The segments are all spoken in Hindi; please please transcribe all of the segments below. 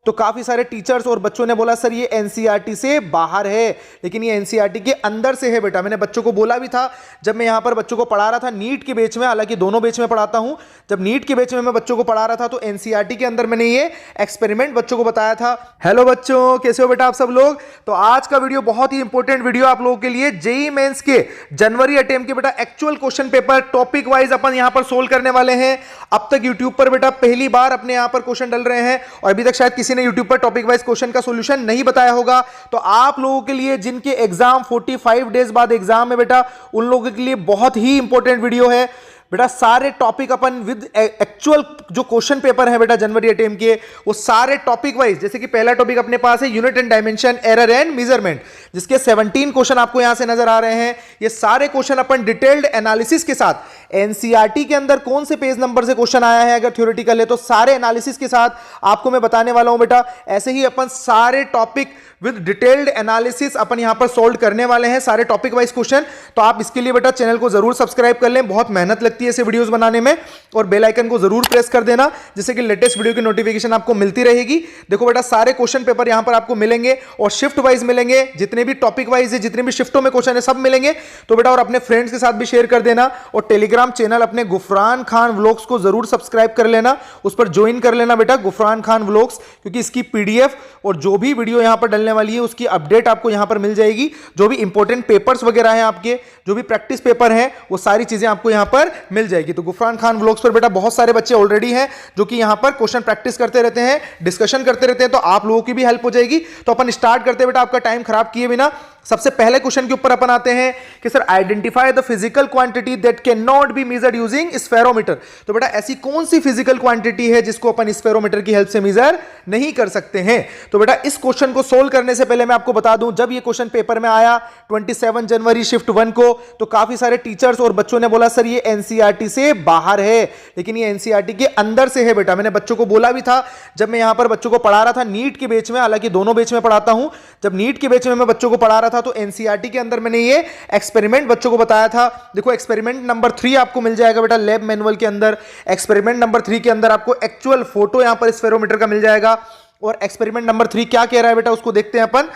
तो काफी सारे टीचर्स और बच्चों ने बोला सर ये एनसीईआरटी से बाहर है, लेकिन ये एनसीईआरटी के अंदर से है बेटा। मैंने बच्चों को बोला भी था जब मैं यहां पर बच्चों को पढ़ा रहा था नीट के बैच में, हालांकि दोनों बैच में पढ़ाता हूं। जब नीट के बैच में मैं बच्चों को पढ़ा रहा था तो एनसीईआरटी के अंदर मैंने ये एक्सपेरिमेंट बच्चों को बताया था। हेलो बच्चों, कैसे हो बेटा आप सब लोग। तो आज का वीडियो बहुत ही इंपॉर्टेंट वीडियो आप लोगों के लिए, जेईई मेंस के जनवरी अटेम्प्ट के बेटा actual question paper topic wise अपन यहां पर सोल्व करने वाले हैं। अब तक यूट्यूब पर बेटा पहली बार अपने यहां पर क्वेश्चन डल रहे हैं और अभी तक शायद किसी ने यूट्यूब पर टॉपिक वाइज क्वेश्चन का सॉल्यूशन नहीं बताया होगा। तो आप लोगों के लिए जिनके एग्जाम 45 डेज बाद एग्जाम है बेटा, उन लोगों के लिए बहुत ही इंपॉर्टेंट वीडियो है बेटा। सारे टॉपिक अपन विद एक्चुअल जो क्वेश्चन पेपर है बेटा जनवरी अटेम्प्ट के, वो सारे टॉपिक वाइज, जैसे कि पहला टॉपिक अपने पास है unit and dimension, error and measurement, जिसके 17 क्वेश्चन आपको यहां से नजर आ रहे हैं। ये सारे क्वेश्चन अपन डिटेल्ड एनालिसिस के साथ, एनसीईआरटी के अंदर कौन से पेज नंबर से क्वेश्चन आया है अगर थ्योरेटिकल है तो सारे एनालिसिस के साथ आपको मैं बताने वाला हूं बेटा। ऐसे ही अपन सारे टॉपिक विद डिटेल्ड एनालिसिस अपन यहां पर सोल्व करने वाले हैं, सारे टॉपिक वाइज क्वेश्चन। तो आप इसके लिए बेटा चैनल को जरूर सब्सक्राइब कर लें, बहुत मेहनत लगती है ऐसे वीडियोस बनाने में, और बेल आइकन को जरूर प्रेस कर देना जिससे कि लेटेस्ट वीडियो की नोटिफिकेशन आपको मिलती रहेगी। देखो बेटा सारे क्वेश्चन पेपर यहां पर आपको मिलेंगे और शिफ्ट वाइज मिलेंगे, जितने भी टॉपिक वाइज है, जितने भी शिफ्टों में क्वेश्चन है सब मिलेंगे। तो बेटा और अपने फ्रेंड्स के साथ भी शेयर कर देना, और टेलीग्राम चैनल अपने गुफरान खान व्लॉग्स को जरूर सब्सक्राइब कर लेना, उस पर ज्वाइन कर लेना बेटा गुफरान खान व्लॉग्स, क्योंकि इसकी पीडीएफ और जो भी वीडियो यहां पर डलने वाली है उसकी अपडेट आपको यहां पर मिल जाएगी। जो भी इंपॉर्टेंट पेपर्स वगैरह हैं आपके, जो भी प्रैक्टिस पेपर हैं, वो सारी चीजें आपको यहां पर मिल जाएगी। तो गुफरान खान व्लॉग्स पर बेटा बहुत सारे बच्चे ऑलरेडी हैं जो कि यहां पर क्वेश्चन प्रैक्टिस करते रहते हैं, डिस्कशन करते रहते हैं, तो आप लोगों की भी हेल्प हो जाएगी। तो अपन स्टार्ट करते हैं बेटा आपका टाइम खराब किए बिना। सबसे पहले क्वेश्चन के ऊपर अपन आते हैं कि sir identify the physical quantity that can not be measured using spherometer. तो बेटा ऐसी कौन सी फिजिकल क्वांटिटी है जिसको अपन स्फेरोमीटर की हेल्प से मेजर नहीं कर सकते हैं। तो बेटा इस क्वेश्चन को सोल्व करने से पहले मैं आपको बता दूं, जब ये क्वेश्चन पेपर में आया 27 जनवरी शिफ्ट 1 को, तो काफी सारे टीचर्स और बच्चों ने बोला सर ये एनसीईआरटी से बाहर है, लेकिन ये एनसीईआरटी के अंदर से है बेटा। मैंने बच्चों को बोला भी था जब मैं यहां पर बच्चों को पढ़ा रहा था नीट के बैच में, हालांकि दोनों बैच में पढ़ाता हूं। जब नीट के बैच में मैं बच्चों को पढ़ा रहा था तो एनसीईआरटी के अंदर मैंने ये एक्सपेरिमेंट बच्चों को बताया था। देखो एक्सपेरिमेंट नंबर 3 आपको मिल जाएगा बेटा लैब मैनुअल के अंदर। एक्सपेरिमेंट नंबर 3 के अंदर आपको एक्चुअल फोटो यहां पर स्फेरोमीटर का मिल जाएगा, और एक्सपेरिमेंट नंबर 3 क्या कह रहा है बेटा उसको देखते हैं अपन।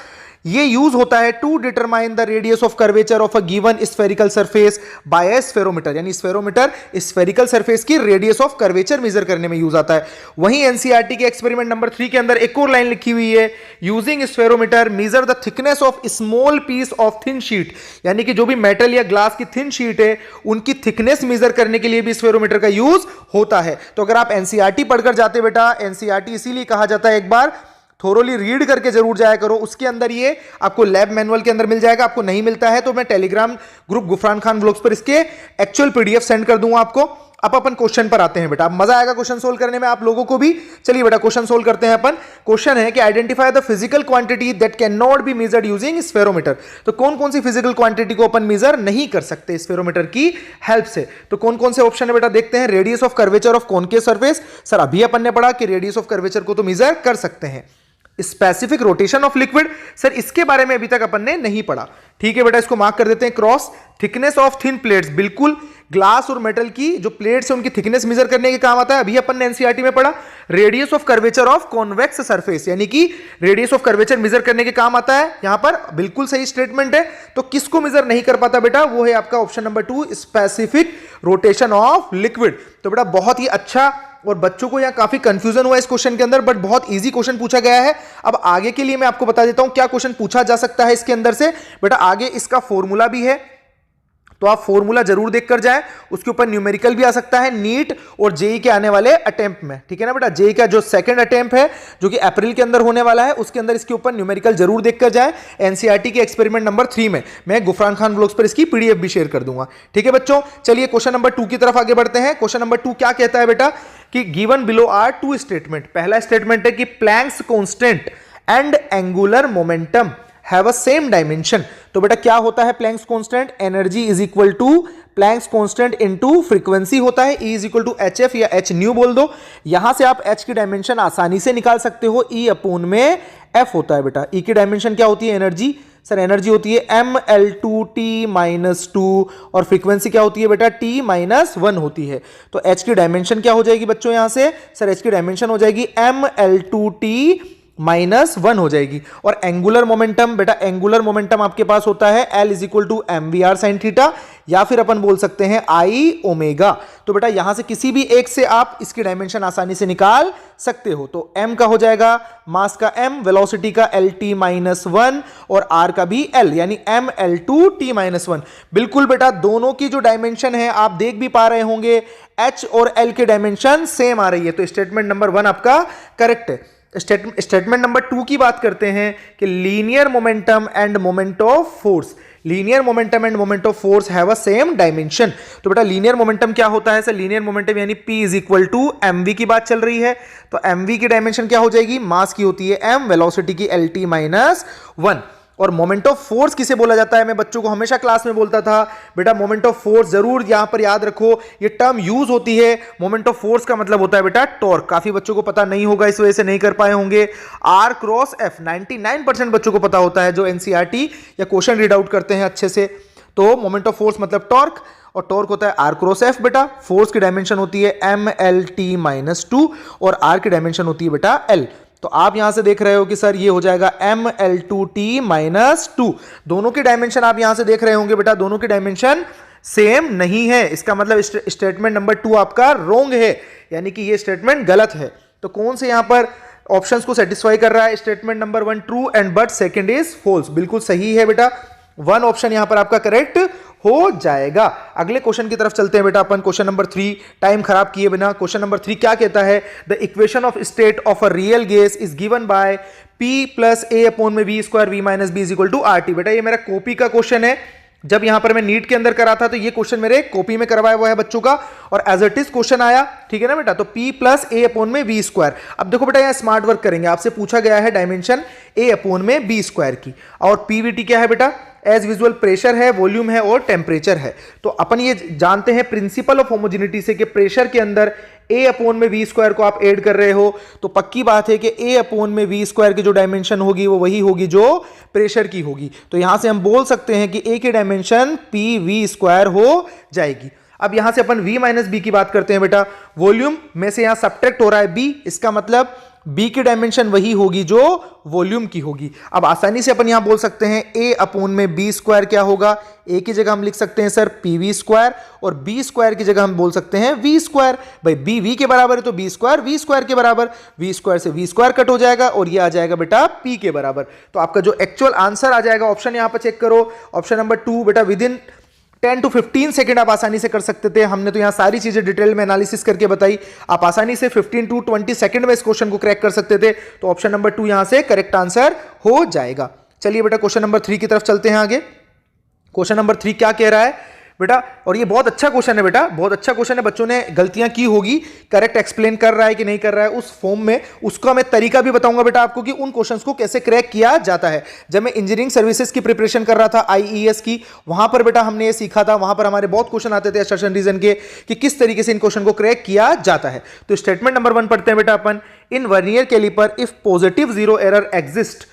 ये यूज होता है to determine the radius of curvature of a given spherical surface by a spherometer, यानी स्फेरोमीटर स्फेरिकल सरफेस की रेडियस ऑफ कर्वेचर मेजर करने में यूज आता है। वहीं एनसीईआरटी के एक्सपेरिमेंट नंबर 3 के अंदर एक और लाइन लिखी हुई है, using spherometer measure the thickness of small piece of thin sheet, यानी कि जो भी मेटल या ग्लास की थिन शीट है उनकी थिकनेस मेजर करने के लिए भी स्फेरोमीटर का यूज होता है। तो अगर आप एनसीईआरटी पढ़कर जाते बेटा, एनसीईआरटी इसीलिए कहा जाता है एक बार थोरोली रीड करके जरूर जाया करो, उसके अंदर ये आपको लैब मैनुअल के अंदर मिल जाएगा। आपको नहीं मिलता है तो मैं Telegram group Gufran Khan vlogs पर इसके एक्चुअल पीडीएफ सेंड कर दूंगा आपको। अब अपन क्वेश्चन पर आते हैं बेटा, मजा आएगा क्वेश्चन सोल्व करने में आप लोगों को भी। चलिए बेटा क्वेश्चन सोल्व करते हैं अपन। क्वेश्चन है कि identify the physical quantity that can not be measured using spherometer. तो कौन कौन सी फिजिकल क्वांटिटी को अपन मेजर नहीं कर सकते स्फेरोमीटर की हेल्प से। तो कौन कौन से ऑप्शन है बेटा देखते हैं। Radius of curvature of concave surface, sir अभी अपन ने पढ़ा कि रेडियस ऑफ कर्वेचर को तो मेजर कर सकते हैं। Specific rotation of liquid, sir इसके बारे में अभी तक अपन ने नहीं पढ़ा, ठीक है बेटा इसको मार्क कर देते हैं cross. Thickness of thin plates, बिल्कुल ग्लास और मेटल की जो प्लेट्स है उनकी थिकनेस मेजर करने के काम आता है, अभी अपन ने एनसीईआरटी में पढ़ा। Radius of curvature of convex surface, यानी कि रेडियस ऑफ कर्वेचर मेजर करने के काम आता है, यहां पर बिल्कुल सही स्टेटमेंट है। तो किसको मेजर नहीं कर पाता बेटा, वो है आपका option number 2, specific rotation of liquid. तो बेटा बहुत ही अच्छा, और बच्चों को यहां काफी कंफ्यूजन हुआ इस क्वेश्चन के अंदर, बट बहुत इजी क्वेश्चन पूछा गया है। अब आगे के लिए मैं आपको बता देता हूं क्या क्वेश्चन पूछा जा सकता है इसके अंदर से। बेटा आगे इसका फॉर्मूला भी है, तो आप फॉर्मूला जरूर देखकर जाएं, उसके ऊपर न्यूमेरिकल भी आ सकता है नीट और जेईई के आने वाले अटेम्प्ट में, ठीक है ना बेटा। जेईई का जो सेकंड अटेम्प्ट है जो कि अप्रैल के अंदर होने वाला है, उसके अंदर इसके ऊपर न्यूमेरिकल जरूर देखकर जाएं। एनसीईआरटी के एक्सपेरिमेंट नंबर 3 में मैं गुफरान खान व्लॉग्स पर इसकी पीडीएफ भी शेयर कर दूंगा, ठीक है बच्चों। चलिए क्वेश्चन नंबर 2 की तरफ आगे बढ़ते हैं। क्वेश्चन नंबर 2 क्या कहता है बेटा कि गिवन बिलो आर 2 स्टेटमेंट। पहला स्टेटमेंट है कि Planck's constant and angular momentum have a same dimension. तो बेटा क्या होता है Planck's constant, energy is equal to Planck's constant into frequency होता है, E is equal to HF या H न्यू बोल दो। यहां से आप H की डायमेंशन आसानी से निकाल सकते हो, E अपोन में F होता है बेटा। E की डायमेंशन क्या होती है, एनर्जी। सर एनर्जी होती है mL2T-2 और फ्रीक्वेंसी क्या होती है बेटा T-1 होती है। तो H की डायमेंशन क्या हो जाएगी बच्चों यहां से, सर H की डायमेंशन हो जाएगी mL2T-1 हो जाएगी। और एंगुलर मोमेंटम बेटा, एंगुलर मोमेंटम आपके पास होता है L = mvr sin थीटा, या फिर अपन बोल सकते हैं I ओमेगा। तो बेटा यहां से किसी भी एक से आप इसकी डायमेंशन आसानी से निकाल सकते हो। तो m का हो जाएगा मास का m, वेलोसिटी का LT-1 और r का भी l, यानी mL2T-1। बिल्कुल बेटा दोनों की जो डायमेंशन है आप देख भी पा रहे होंगे, h और l की डायमेंशन सेम आ रही है। तो स्टेटमेंट नंबर 1 आपका करेक्ट है। स्टेटमेंट नंबर 2 की बात करते हैं कि linear momentum end moment of force, linear momentum end moment of force have a same dimension. तो बेटा लीनियर मोमेंटम क्या होता है सर, लीनियर मोमेंटम यानी P = mv की बात चल रही है। तो mv की डायमेंशन क्या हो जाएगी, मास की होती है m, वेलोसिटी की LT-1। और मोमेंट ऑफ फोर्स किसे बोला जाता है, मैं बच्चों को हमेशा क्लास में बोलता था बेटा मोमेंट ऑफ फोर्स जरूर यहां पर याद रखो, ये टर्म यूज होती है। मोमेंट ऑफ फोर्स का मतलब होता है बेटा टॉर्क। काफी बच्चों को पता नहीं होगा, इस वजह से नहीं कर पाए होंगे। R क्रॉस F 99% बच्चों को पता होता है जो NCERT या क्वेश्चन रीड आउट करते हैं अच्छे से। तो मोमेंट ऑफ फोर्स मतलब टॉर्क, और टॉर्क होता है R क्रॉस F बेटा। फोर्स की डायमेंशन होती है mLT-2 और R की डायमेंशन होती है बेटा L। तो आप यहां से देख रहे हो कि सर ये हो जाएगा mL2T-2। दोनों की डायमेंशन आप यहां से देख रहे होंगे बेटा, दोनों की डायमेंशन सेम नहीं है। इसका मतलब स्टेटमेंट नंबर 2 आपका रॉन्ग है, यानी कि ये स्टेटमेंट गलत है। तो कौन से यहां पर ऑप्शंस को सेटिस्फाई कर रहा है, statement number 1 true and but second is false. बिल्कुल सही है बेटा, 1 ऑप्शन यहां पर आपका करेक्ट हो जाएगा। अगले क्वेश्चन की तरफ चलते हैं बेटा अपन, क्वेश्चन नंबर 3। टाइम खराब किए बिना क्वेश्चन नंबर 3 क्या कहता है, the equation of state of a real gas is given by P + A/v² v - b = RT। बेटा ये मेरा कॉपी का क्वेश्चन है, जब यहां पर मैं नीट के अंदर करा था तो ये क्वेश्चन मेरे कॉपी में करवाया हुआ है बच्चों का, और एज इट इज क्वेश्चन आया, ठीक है ना बेटा। तो P + A/v²। अब देखो बेटा यहां स्मार्ट वर्क करेंगे, आपसे पूछा गया है डायमेंशन A/b² की, और PVT क्या है बेटा, एज विजुअल प्रेशर है, वॉल्यूम है और टेम्परेचर है। तो अपन ये जानते हैं प्रिंसिपल ऑफ होमोजेनिटी से कि प्रेशर के अंदर A/v² को आप ऐड कर रहे हो, तो पक्की बात है कि A/v² की जो डायमेंशन होगी वो वही होगी जो प्रेशर की होगी। तो यहां से हम बोल सकते हैं कि A की डायमेंशन PV² हो जाएगी। अब यहां से अपन V - b की बात करते हैं बेटा, वॉल्यूम में से यहां सब्ट्रैक्ट हो रहा है B, इसका मतलब B की डायमेंशन वही होगी जो वॉल्यूम की होगी। अब आसानी से अपन यहां बोल सकते हैं A/b² क्या होगा, A की जगह हम लिख सकते हैं सर PV², और B² की जगह हम बोल सकते हैं V²। भाई B V के बराबर है तो B² V² के बराबर, V² से V² कट हो जाएगा और ये आ जाएगा बेटा P के बराबर। तो आपका जो एक्चुअल आंसर आ जाएगा, ऑप्शन यहां पर चेक करो, ऑप्शन नंबर 2 बेटा, विदिन 10 to 15 सेकंड आप आसानी से कर सकते थे। हमने तो यहां सारी चीजें डिटेल में एनालिसिस करके बताई, आप आसानी से 15 to 20 सेकंड में इस क्वेश्चन को क्रैक कर सकते थे। तो ऑप्शन नंबर 2 यहां से करेक्ट आंसर हो जाएगा। चलिए बेटा क्वेश्चन नंबर 3 की तरफ चलते हैं आगे। क्वेश्चन नंबर 3 क्या कह रहा है बेटा, और ये बहुत अच्छा क्वेश्चन है बेटा, बहुत अच्छा क्वेश्चन है। बच्चों ने गलतियां की होगी, करेक्ट एक्सप्लेन कर रहा है कि नहीं कर रहा है उस फॉर्म में, उसका मैं तरीका भी बताऊंगा बेटा आपको कि उन क्वेश्चंस को कैसे क्रैक किया जाता है। जब मैं इंजीनियरिंग सर्विसेज की प्रिपरेशन कर रहा था IES की, वहां पर बेटा हमने ये सीखा था, वहां पर हमारे बहुत क्वेश्चन आते थे असर्शन रीजन के कि किस तरीके से इन क्वेश्चन को क्रैक किया जाता है। तो स्टेटमेंट नंबर 1 पढ़ते हैं बेटा अपन, in vernier caliper if positive zero error exist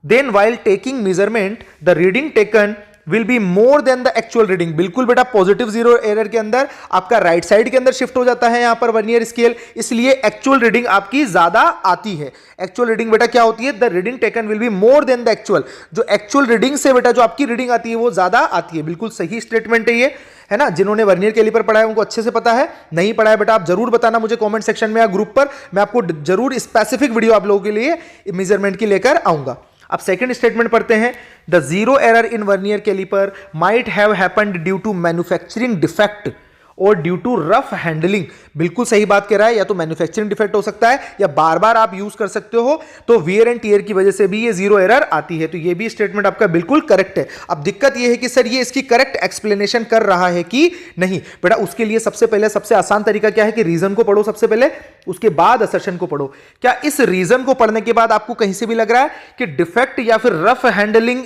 then while taking measurement the reading taken will be more than the actual reading. बिल्कुल बेटा पॉजिटिव जीरो एरर के अंदर आपका राइट साइड के अंदर शिफ्ट हो जाता है यहां पर वर्नियर स्केल, इसलिए एक्चुअल रीडिंग आपकी ज्यादा आती है। एक्चुअल रीडिंग बेटा क्या होती है, the reading taken will be more than the actual. जो एक्चुअल रीडिंग से बेटा जो आपकी रीडिंग आती है वो ज्यादा आती है। बिल्कुल सही स्टेटमेंट है ये, है ना। जिन्होंने वर्नियर कैलिपर पढ़ा है उनको अच्छे से पता है, नहीं पढ़ा है बेटा आप जरूर बताना मुझे कमेंट सेक्शन में या ग्रुप पर, मैं आपको जरूर स्पेसिफिक वीडियो आप लोगों के लिए मेजरमेंट की लेकर आऊंगा। अब सेकंड स्टेटमेंट पढ़ते हैं, the zero error in vernier caliper might have happened due to manufacturing defect और ड्यू टू रफ हैंडलिंग। बिल्कुल सही बात कह रहा है, या तो मैन्युफैक्चरिंग डिफेक्ट हो सकता है या बार बार आप यूज कर सकते हो, तो वियर एंड टियर की वजह से भी ये जीरो एरर आती है। तो ये भी स्टेटमेंट आपका बिल्कुल करेक्ट है। अब दिक्कत ये है कि सर ये इसकी करेक्ट एक्सप्लेनेशन कर रहा है कि नहीं। बेटा उसके लिए सबसे पहले सबसे आसान तरीका क्या है कि रीजन को पढ़ो सबसे पहले, उसके बाद असर्शन को पढ़ो। क्या इस रीजन को पढ़ने के बाद आपको कहीं से भी लग रहा है कि डिफेक्ट या फिर रफ हैंडलिंग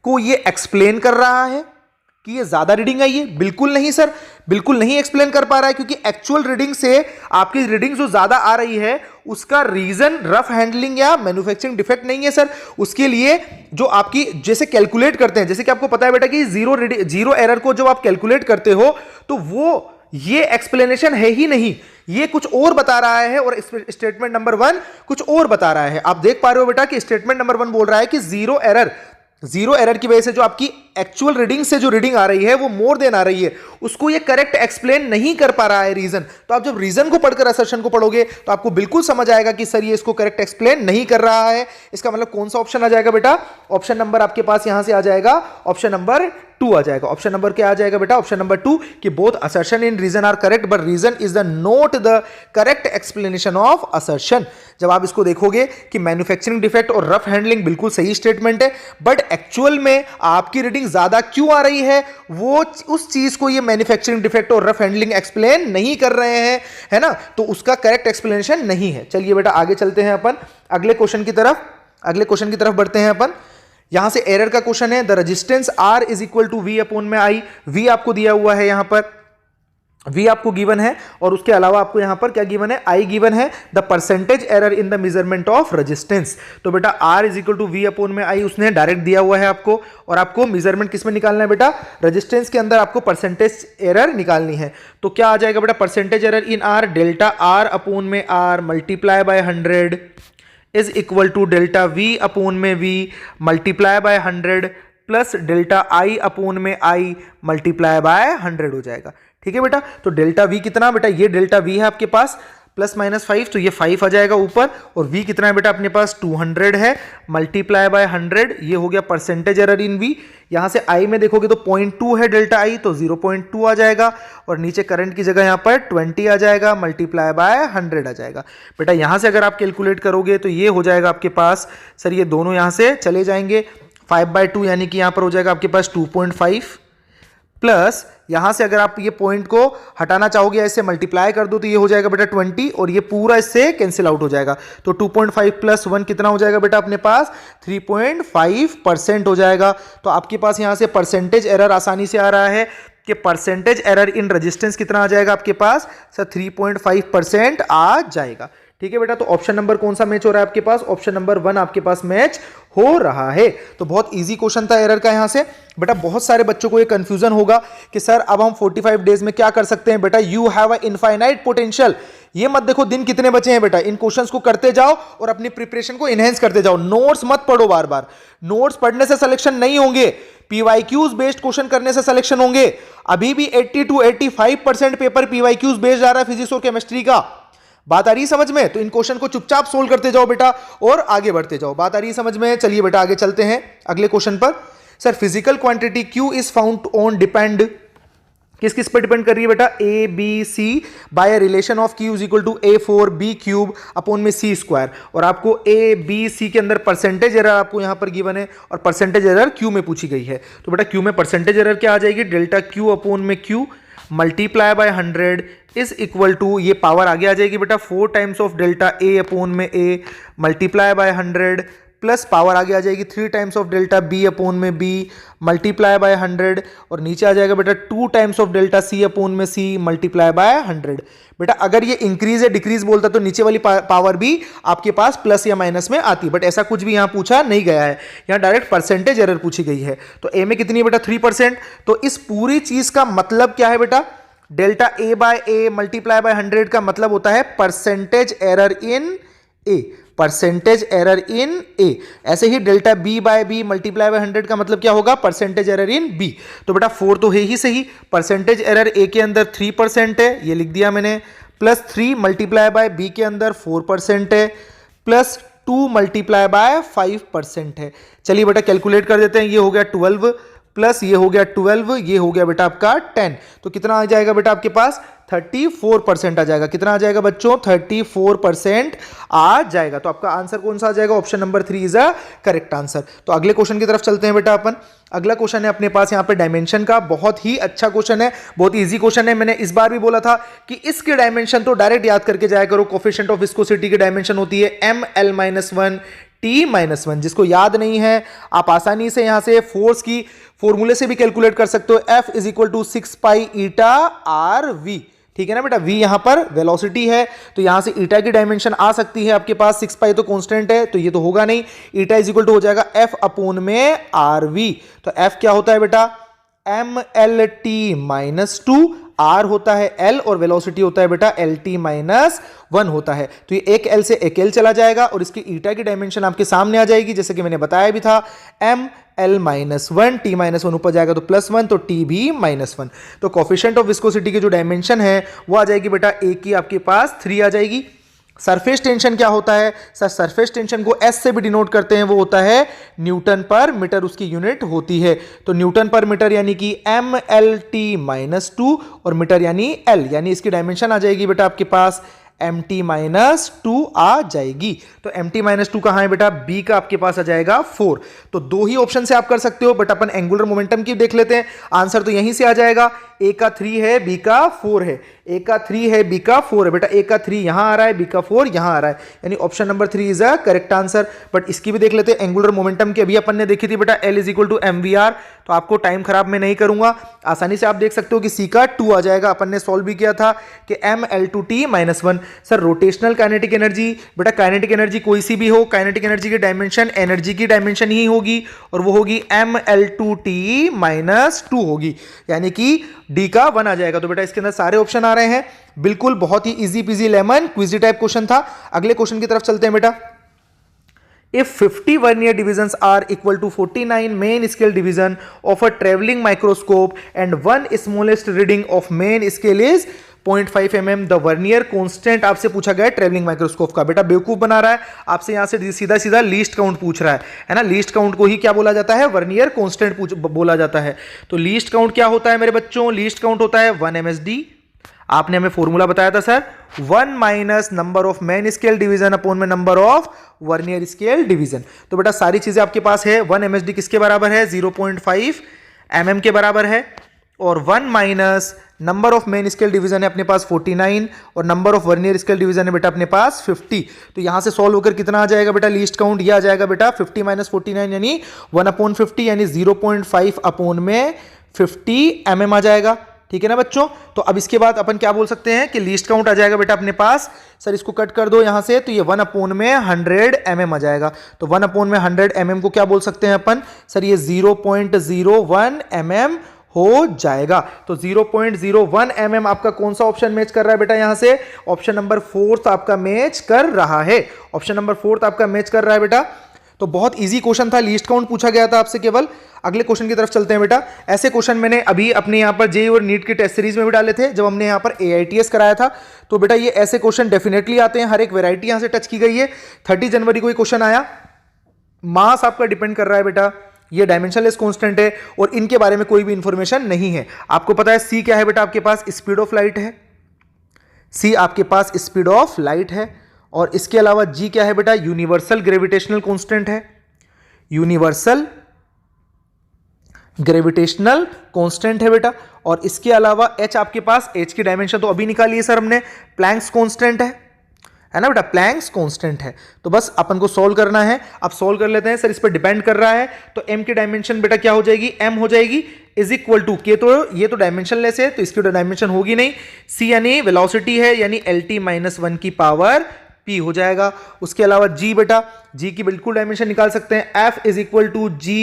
को ये एक्सप्लेन कर रहा है? कि ये ज्यादा रीडिंग आई है? बिल्कुल नहीं सर, बिल्कुल नहीं एक्सप्लेन कर पा रहा है, क्योंकि एक्चुअल रीडिंग से आपकी रीडिंग जो ज्यादा आ रही है उसका रीजन रफ हैंडलिंग या मैन्युफैक्चरिंग डिफेक्ट नहीं है सर। उसके लिए जो आपकी जैसे कैलकुलेट करते हैं, जैसे कि आपको पता है बेटा कि जीरो एरर को जब आप कैलकुलेट करते हो तो वो ये एक्सप्लेनेशन है ही नहीं, ये कुछ और बता रहा है और स्टेटमेंट नंबर 1 कुछ और बता रहा है। आप देख पा रहे हो बेटा कि स्टेटमेंट नंबर 1 बोल रहा है कि जीरो एरर की वजह से जो आपकी एक्चुअल रीडिंग से जो रीडिंग आ रही है वो मोर देन आ रही है, उसको ये करेक्ट एक्सप्लेन नहीं कर पा रहा है रीजन। तो आप जब रीजन को पढ़कर असर्शन को पढ़ोगे तो आपको बिल्कुल समझ आएगा कि सर ये इसको करेक्ट एक्सप्लेन नहीं कर रहा है। इसका मतलब कौन सा ऑप्शन आ जाएगा बेटा? ऑप्शन नंबर आपके पास यहां से आ जाएगा, ऑप्शन नंबर 2 आ जाएगा। ऑप्शन नंबर क्या आ जाएगा बेटा? ऑप्शन नंबर 2 कि both assertion and reason are correct but reason is the not the correct explanation of assertion. जब आप इसको देखोगे कि मैन्युफैक्चरिंग डिफेक्ट और रफ हैंडलिंग बिल्कुल सही स्टेटमेंट है, बट एक्चुअल में आपकी रीडिंग ज्यादा क्यों आ रही है वो उस चीज को ये मैन्युफैक्चरिंग डिफेक्ट और रफ हैंडलिंग एक्सप्लेन नहीं कर रहे हैं, है ना, तो उसका करेक्ट एक्सप्लेनेशन नहीं है। चलिए बेटा आगे चलते हैं अपन अगले क्वेश्चन की तरफ बढ़ते हैं अपन। यहां से एरर का क्वेश्चन है, the resistance R is equal to V upon में आई। वी आपको दिया हुआ है, यहां पर वी आपको गिवन है और उसके अलावा आपको यहां पर क्या गिवन है? आई गिवन है। The percentage error in the measurement of resistance, तो बेटा R is equal to V upon में आई उसने डायरेक्ट दिया हुआ है आपको, और आपको मेजरमेंट किस में निकालना है बेटा? रेजिस्टेंस के अंदर आपको परसेंटेज एरर निकालनी है। तो क्या आ जाएगा बेटा? Percentage error in R, delta R upon में R multiply by 100 is equal to delta V upon में V multiply by 100 plus delta I upon में आई मल्टीप्लाई बाय 100 हो जाएगा। ठीक है बेटा, तो डेल्टा वी कितना बेटा? ये डेल्टा वी है आपके पास प्लस माइनस 5, तो ये 5 आ जाएगा ऊपर, और वी कितना है बेटा अपने पास? 200 है मल्टीप्लाई बाय 100, ये हो गया परसेंटेज एरर इन वी। यहां से आई में देखोगे तो 0.2 है डेल्टा आई, तो 0.2 आ जाएगा, और नीचे करंट की जगह यहां पर 20 आ जाएगा मल्टीप्लाई बाय 100 आ जाएगा। बेटा यहां से अगर आप कैलकुलेट करोगे तो ये हो जाएगा आपके पास, सर ये दोनों यहां से चले जाएंगे, 5/2 यानी कि यहां पर हो जाएगा आपके पास 2.5 प्लस यहां से अगर आप ये पॉइंट को हटाना चाहोगे ऐसे मल्टीप्लाई कर दो तो ये हो जाएगा बेटा 20, और ये पूरा इससे कैंसिल आउट हो जाएगा। तो 2.5 प्लस 1 कितना हो जाएगा बेटा अपने पास? 3.5% हो जाएगा। तो आपके पास यहां से परसेंटेज एरर आसानी से आ रहा है कि परसेंटेज एरर इन रेजिस्टेंस कितना आ जाएगा आपके पास? सर 3.5% आ जाएगा। ठीक है बेटा, तो ऑप्शन नंबर कौन सा मैच हो रहा है आपके पास? ऑप्शन नंबर 1 आपके पास मैच हो रहा है। तो बहुत इजी क्वेश्चन था एरर का यहां से। बेटा बहुत सारे बच्चों को ये कंफ्यूजन होगा कि सर अब हम 45 डेज में क्या कर सकते हैं। बेटा you have a infinite potential. ये मत देखो दिन कितने बचे हैं बेटा, इन क्वेश्चंस को करते जाओ और अपनी प्रिपरेशन को इनहेंस करते जाओ। नोट्स मत पढ़ो बार बार, नोट्स पढ़ने से सिलेक्शन नहीं होंगे, पीवाईक्यूज बेस्ड क्वेश्चन करने से सिलेक्शन होंगे। अभी भी 80 to 85% पेपर पीवाईक्यूज बेस्ड आ रहा है फिजिक्स और केमिस्ट्री का। बात आ रही समझ में? तो इन क्वेश्चन को चुपचाप सोल्व करते जाओ बेटा और आगे बढ़ते जाओ। बात आ रही समझ में? चलिए बेटा आगे चलते हैं अगले क्वेश्चन पर। Sir physical quantity Q is found on depend, किस किस पर डिपेंड कर रही है बेटा? A B C by relation of Q is equal to A4B cube upon में C स्क्वायर, और आपको A B C के अंदर परसेंटेज एरर आपको यहां पर गिवन है और परसेंटेज एरर Q में पूछी गई है। तो बेटा Q में परसेंटेज एरर क्या आ जाएगी? डेल्टा Q अपॉन में Q multiply by 100 is equal to, ये पावर आगे आ जाएगी बेटा 4 times of delta A upon में A multiply by 100 plus power आगे आ जाएगी 3 times of delta B upon में B मल्टीप्लाई बाय 100, और नीचे आ जाएगा बेटा 2 times of delta C upon में C मल्टीप्लाई बाय 100। बेटा अगर ये इंक्रीज या डिक्रीज बोलता तो नीचे वाली पावर भी आपके पास प्लस या माइनस में आती, बट ऐसा कुछ भी यहां पूछा नहीं गया है, यहां डायरेक्ट परसेंटेज एरर पूछी गई है। तो A में कितनी है बेटा? 3%। तो इस पूरी चीज का मतलब क्या है बेटा? Delta A by A multiply by 100 का मतलब होता है percentage error in A, percentage error in A। ऐसे ही delta B by B multiply by 100 का मतलब क्या होगा? Percentage error in B। तो बेटा 4 तो है ही सही, परसेंटेज एरर A के अंदर 3% है, ये लिख दिया मैंने, प्लस 3 मल्टीप्लाई बाय B के अंदर 4% है, प्लस 2 मल्टीप्लाई बाय 5% है। चलिए बेटा कैलकुलेट कर देते हैं, ये हो गया 12 प्लस ये हो गया 12, ये हो गया बेटा आपका 10, तो कितना आ जाएगा बेटा आपके पास? 34% आ जाएगा। कितना आ जाएगा बच्चों? 34% आ जाएगा। तो आपका आंसर कौन सा आ जाएगा? Option number 3 is a correct answer. तो अगले क्वेश्चन की तरफ चलते हैं बेटा अपन। अगला क्वेश्चन है अपने पास यहाँ पे डायमेंशन का, बहुत ही अच्छा क्वेश्चन है, बहुत इजी क्वेश्चन है। मैंने इस बार भी बोला था कि इसके डायमेंशन तो डायरेक्ट याद करके जाया करो। कोफिशिएंट ऑफ विस्कोसिटी की डायमेंशन होती है ML-1 टी माइनस वन। जिसको याद नहीं है आप आसानी से यहां से फोर्स की फॉर्मूले से भी कैलकुलेट कर सकते हो, F is equal to 6 pi eta R V. ठीक है ना बेटा, v यहां पर वेलोसिटी है तो यहां से ईटा की डायमेंशन आ सकती है आपके पास, 6 पाई तो कांस्टेंट है तो ये तो होगा नहीं, ईटा इज इक्वल टू हो जाएगा F अपोन में आर वी। तो F क्या होता है बेटा, M L T minus two, R होता है एल और वेलोसिटी होता है बेटा एल टी माइनस वन होता है। तो ये एक एल से एक एल चला जाएगा और इसकी ईटा की डायमेंशन आपके सामने आ जाएगी, जैसे कि मैंने बताया भी था, M L minus one, T minus one ऊपर जाएगा तो प्लस वन, तो टी भी माइनस वन। तो कोफिशिएंट ऑफ विस्कोसिटी की जो डायमेंशन है वो आ जाएगी बेटा ए की आपके पास 3 आ जाएगी। सरफेस टेंशन क्या होता है सर, सरफेस टेंशन को एस से भी डिनोट करते हैं, वो होता है न्यूटन पर मीटर, उसकी यूनिट होती है। तो न्यूटन पर मीटर यानी कि M L T minus two और मीटर यानी एल, यानी इसकी डायमेंशन आ जाएगी बेटा आपके पास एम टी माइनस टू आ जाएगी। तो एम टी माइनस टू कहां है बेटा, बी का आपके पास आ जाएगा 4। तो दो ही ऑप्शन से आप कर सकते हो, बट अपन एंगुलर मोमेंटम की देख लेते हैं, आंसर तो यहीं से आ जाएगा, ए का 3 है बी का 4 है, ए का 3 है बी का 4 है बेटा, ए का 3 यहां आ रहा है बी का 4 यहां आ रहा है, यानी option number 3 is a correct answer. But इसकी भी देख लेते हैं, एंगुलर मोमेंटम की अभी अपन ने देखी थी बेटा L is equal to M V R, तो आपको टाइम खराब में नहीं करूंगा, आसानी से आप देख सकते हो कि सी का 2 आ जाएगा, अपन ने सॉल्व भी किया था कि M L two T minus one. Sir rotational kinetic energy, बेटा काइनेटिक एनर्जी कोई सी भी हो, काइनेटिक एनर्जी की डायमेंशन एनर्जी की डायमेंशन ही होगी और वो होगी M L two T minus two होगी, यानी कि डी का 1 आ जाएगा। तो बेटा इसके अंदर सारे ऑप्शन आ रहे हैं, बिल्कुल बहुत ही easy peasy lemon squeezy type question था। अगले क्वेश्चन की तरफ चलते हैं बेटा। If 50 vernier divisions are equal to 49 main scale division of a traveling microscope and one smallest reading of main scale is 0.5 mm, the vernier constant आपसे पूछा गया है ट्रेवलिंग माइक्रोस्कोप का। बेटा बेवकूफ बना रहा है आपसे, यहां से सीधा सीधा लीस्ट काउंट पूछ रहा है ना, लीस्ट काउंट को ही क्या बोला जाता है, वर्नियर कांस्टेंट बोला जाता है। तो लीस्ट काउंट क्या होता है मेरे बच्चों, लीस्ट काउंट होता है 1 MSD। आपने हमें फॉर्मूला बताया था sir, 1 minus number of main scale division upon में number of vernier scale division. तो बेटा सारी चीजें आपके पास है, 1 MSD किसके बराबर है, 0.5 mm के बराबर है, और 1 minus number of main scale division है अपने पास 49 और number of vernier scale division है बेटा अपने पास 50। तो यहां से सॉल्व होकर कितना आ जाएगा बेटा लीस्ट काउंट, ये आ जाएगा बेटा 50 माइनस 49 यानी 1/50 यानी 0.5 अपॉन में 50 mm आ जाएगा। ठीक है ना बच्चों, तो अब इसके बाद अपन क्या बोल सकते हैं कि लीस्ट काउंट आ जाएगा बेटा अपने पास, सर इसको कट कर दो यहां से, तो ये 1/100 mm आ जाएगा। तो 1/100 mm को क्या बोल सकते हैं अपन, सर ये 0.01 mm हो जाएगा। तो 0.01 mm आपका कौन सा ऑप्शन मैच कर रहा है बेटा, यहां से ऑप्शन नंबर 4 आपका मैच कर रहा है, ऑप्शन नंबर 4 आपका मैच कर रहा है बेटा। तो बहुत इजी क्वेश्चन था, लीस्ट काउंट पूछा गया था आपसे केवल। अगले क्वेश्चन की तरफ चलते हैं बेटा। ऐसे क्वेश्चन मैंने अभी अपने यहाँ पर जेईई और नीट की टेस्ट सीरीज में भी डाले थे जब हमने यहाँ पर AITS कराया था। तो बेटा ये ऐसे क्वेश्चन डेफिनेटली आते हैं, हर एक वैरायटी यहाँ से टच की गई है। 30 जनवरी को ये क्वेश्चन आया, मास आपका डिपेंड कर रहा है बेटा, ये डायमेंशनलेस कांस्टेंट है और इनके बारे में कोई भी इंफॉर्मेशन नहीं है। आपको पता है सी क्या है बेटा, आपके पास स्पीड ऑफ लाइट है, सी आपके पास स्पीड ऑफ लाइट है, और इसके अलावा जी क्या है बेटा, यूनिवर्सल ग्रेविटेशनल कांस्टेंट है, यूनिवर्सल ग्रेविटेशनल कांस्टेंट है बेटा। और इसके अलावा एच आपके पास, एच की डायमेंशन तो अभी निकाली है सर हमने, प्लैंक्स कांस्टेंट है ना बेटा, प्लैंक्स कांस्टेंट है। तो बस अपन को सॉल्व करना है, अब सॉल्व कर लेते हैं। सर इस पर डिपेंड कर रहा है, तो एम की डायमेंशन बेटा क्या हो जाएगी, एम हो जाएगी इज इक्वल टू के, तो ये तो डायमेंशनलेस है तो इसकी डायमेंशन होगी नहीं, सी यानी वेलोसिटी है यानी LT माइनस 1 की पावर P हो जाएगा। उसके अलावा G बेटा, G की बिल्कुल डायमेंशन निकाल सकते हैं, F is equal to G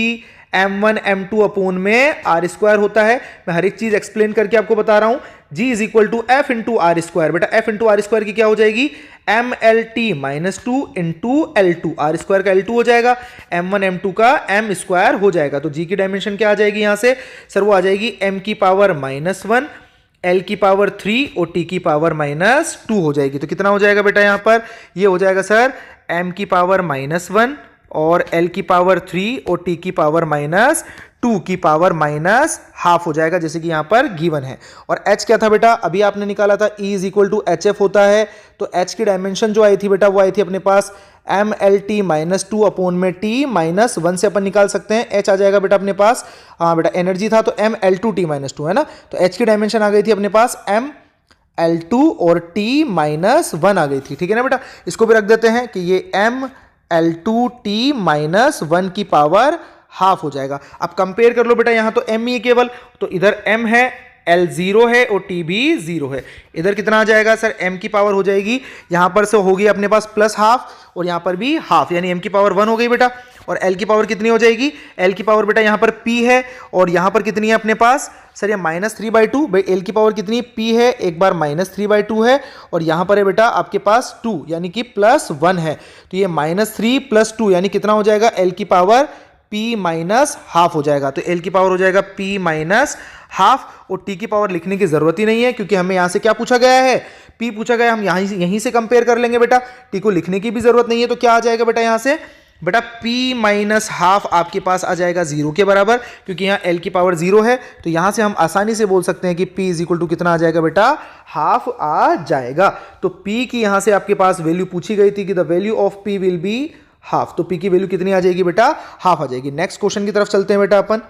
M1 M2 upon में R स्क्वायर होता है। मैं हर एक चीज एक्सप्लेन करके आपको बता रहा हूं। G is equal to F into R square, बेटा F इंटू आर स्क्वायर की क्या हो जाएगी, MLT minus 2 into L2, R square का L2 हो जाएगा, M1 M2 का M स्क्वायर हो जाएगा। तो G की डायमेंशन क्या आ जाएगी यहां से, सर वो आ जाएगी M की पावर -1, L की पावर 3 और T की पावर -2 हो जाएगी। तो कितना हो जाएगा बेटा यहां पर, ये हो जाएगा सर M की पावर -1 और L की पावर 3 और T की पावर -2 की पावर -½ हो जाएगा, जैसे कि यहां पर गिवन है। और H क्या था बेटा, अभी आपने निकाला था E is equal to HF होता है। तो H की डायमेंशन जो आई थी बेटा वो आई थी अपने पास MLT -2 अपॉन में T -1 से अपन निकाल सकते हैं। H आ जाएगा बेटा अपने पास, हाँ बेटा एनर्जी था तो ML2T -2 है ना। तो H की डायमेंशन आ गई थी अपने पास ML2 और T -1 आ गई थी, ठीक है ना बेटा। इसको भी रख देते हैं कि ये M L2t माइनस 1 की पावर हाफ हो जाएगा। अब कंपेयर कर लो बेटा, यहां तो m ही है केवल, तो इधर m है, L 0 है और t भी 0 है। इधर कितना आ जाएगा सर, m की पावर हो जाएगी, यहां पर से होगी अपने पास प्लस हाफ और यहां पर भी हाफ, यानी m की पावर 1 हो गई बेटा। और l की पावर कितनी हो जाएगी, l की पावर बेटा यहां पर p है और यहां पर कितनी है अपने पास सर, ये -3/2। भाई l की पावर कितनी p है, एक बार -3/2 है और यहां पर है बेटा आपके पास 2 यानी कि +1 है। तो ये -3 + 2 यानी कितना हो जाएगा, l की पावर p माइनस हाफ हो जाएगा। तो l की पावर हो जाएगा p माइनस हाफ और t की पावर लिखने की जरूरत ही नहीं है, क्योंकि हमें यहां से क्या पूछा गया है, p पूछा गया, हम यहीं से कंपेयर कर लेंगे बेटा, t को लिखने की भी जरूरत नहीं है। तो क्या आ जाएगा बेटा यहां से, बेटा p माइनस हाफ आपके पास आ जाएगा 0 के बराबर, क्योंकि यहाँ l की पावर 0 है। तो यहां से हम आसानी से बोल सकते हैं कि p इज इक्वल टू कितना आ जाएगा बेटा, हाफ आ जाएगा। तो p की यहां से आपके पास वैल्यू पूछी गई थी कि the value of p will be half, तो p की वैल्यू कितनी आ जाएगी बेटा, हाफ आ जाएगी। नेक्स्ट क्वेश्चन की तरफ चलते हैं बेटा अपन।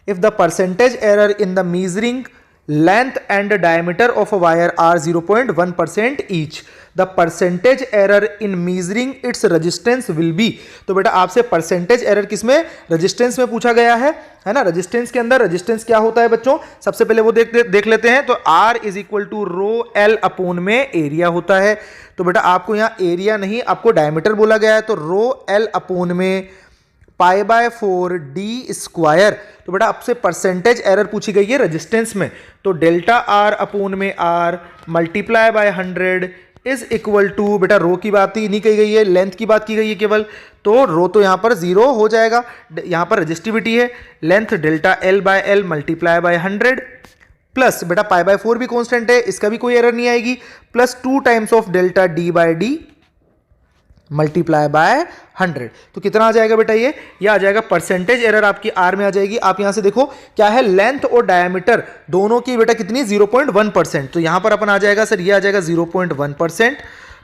If the percentage error in the measuring length and diameter of a wire are 0.1% each, the percentage error in measuring its resistance will be। तो बेटा आपसे परसेंटेज एरर किसमें, रेजिस्टेंस में पूछा गया है ना। रेजिस्टेंस के अंदर रेजिस्टेंस क्या होता है बच्चों, सबसे पहले वो देख लेते हैं। तो R is equal to rho L upon में एरिया होता है। तो बेटा आपको यहाँ एरिया नहीं, आपको डायमीटर बोला गया है, तो रो L अपॉन में π/4 d स्क्वायर। तो बेटा आपसे परसेंटेज एरर पूछी गई है रेजिस्टेंस में, तो डेल्टा R अपॉन में R multiply by 100 is equal to, बेटा रो की बात ही नहीं कही गई है, लेंथ की बात की गई है केवल, तो रो तो यहां पर 0 हो जाएगा, यहां पर रेजिस्टिविटी है, length delta L/L multiply by 100 plus बेटा π/4 भी कांस्टेंट है, इसका भी कोई एरर नहीं आएगी, plus 2 times of delta d/d multiply by 100। तो कितना आ जाएगा बेटा, ये आ जाएगा परसेंटेज एरर आपकी R में आ जाएगी। आप यहां से देखो क्या है, लेंथ और डायमीटर दोनों की बेटा कितनी 0.1%। तो यहां पर अपन आ जाएगा सर, ये आ जाएगा 0.1%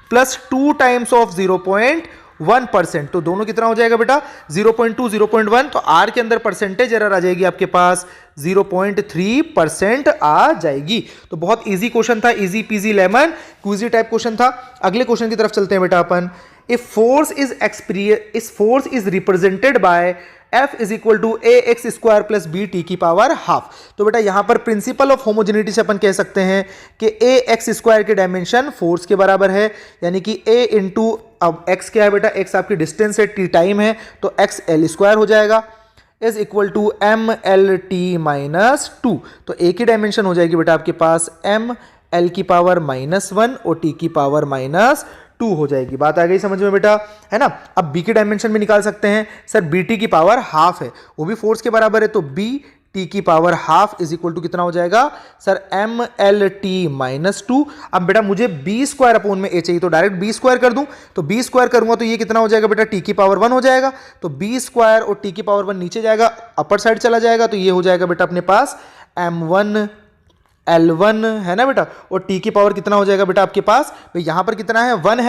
प्लस 2 टाइम्स ऑफ 0.1%। तो दोनों कितना हो जाएगा बेटा 0.2 0.1। तो R के अंदर परसेंटेज एरर आ जाएगी आपके पास 0.3% आ जाएगी। तो बहुत इजी क्वेश्चन था, easy peasy lemon squeezy type question था। अगले क्वेश्चन की तरफ चलते हैं बेटा अपन। If force is represented by F is equal to ax square plus bt की पावर हाफ। तो बेटा यहां पर प्रिंसिपल ऑफ होमोजेनिटी से अपन कह सकते हैं कि ax स्क्वायर की डायमेंशन फोर्स के बराबर है, यानी कि a इंटू, अब x क्या है बेटा, x आपकी डिस्टेंस है, t टाइम है, तो x l स्क्वायर हो जाएगा is equal to M L T minus 2। तो a की डायमेंशन हो जाएगी बेटा आपके पास m l की पावर -1 और t की पावर -2 हो जाएगी। बात आ गई समझ में बेटा, है ना। अब b की डायमेंशन भी निकाल सकते हैं सर, bt की पावर हाफ है, वो भी फोर्स के बराबर है, तो b t की power half is equal to कितना हो जाएगा सर, एम एल टी -2। अब बेटा मुझे b स्क्वायर अपॉन में a चाहिए, तो डायरेक्ट b स्क्वायर कर दूं, तो b स्क्वायर करूंगा तो ये कितना हो जाएगा बेटा, t की पावर 1 हो जाएगा। तो b स्क्वायर और t की पावर 1 नीचे जाएगा, अपर साइड चला जाएगा, तो ये हो जाएगा बेटा अपने पास m1 L1 है ना बेटा, और t की पावर कितना हो जाएगा बेटा आपके पास, भाई यहां पर कितना है 1